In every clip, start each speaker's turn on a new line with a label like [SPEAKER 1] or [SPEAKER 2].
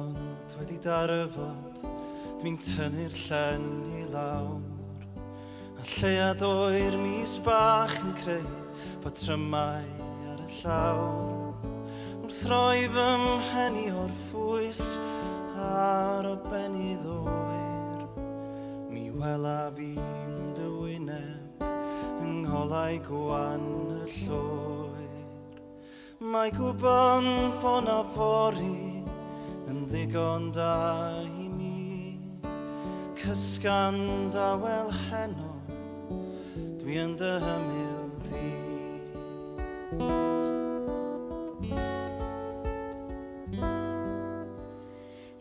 [SPEAKER 1] ond wedi darfod, dwi'n tynnu'r llen I lawr. A llead o'r mis bach yn creu patrymau ar y llawr. Wrth roi fy mhen I orffwys ar o benydd oer, mi wela fi'n dy wyneb yng ngholau gwan y lloer. Mae gwybod bod na fori yn ddigon da I mi, cysgan dawel heno, dwi yn dy hymyl di.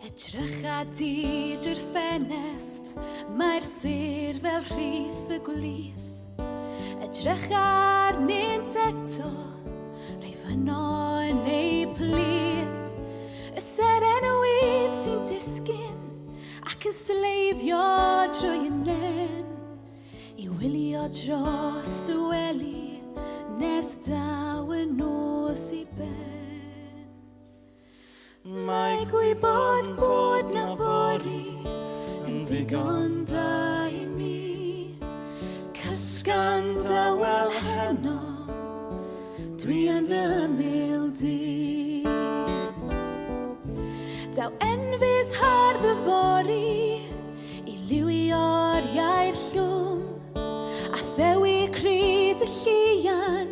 [SPEAKER 2] Edrych a di drwy'r ffenest, mae'r sir fel rhith y gwlydd. Edrych arnynt eto, rhai fyno yn ei plydd. Y seren wyf sy'n disgyn ac yn sleifio drwy y nen, I wylio dros dy wely nes daw y nos I ben. Mae gwybod bod na fori yn ddigon da I mi, cysgan dawel heno, dwi yn dy hymyl di. Daw enfys hardd y fori I liwio'r iair llwm, a thewi cryd y llian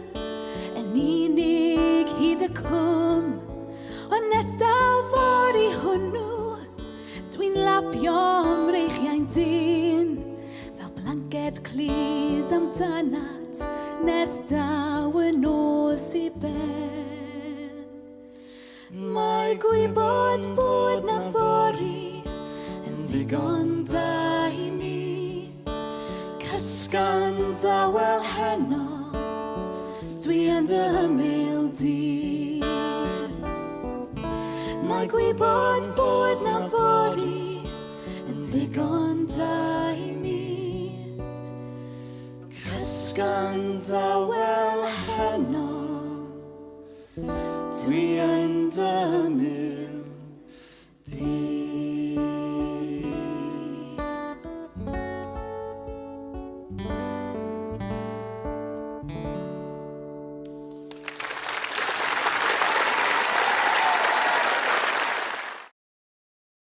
[SPEAKER 2] yn unig hyd y cwm. Ond nes daw fori hwnnw, dwi'n lapio'n reichiau'n dyn, fel blanced clud amdanat nes daw y nos I ben. Mae gwybod bod na fori yn ddigon da I mi, cysgan dawel heno, dwi yn dy hymyl di. Mae gwybod bod na fori yn ddigon da I mi, cysgan dawel heno, dwi yn dy hymyl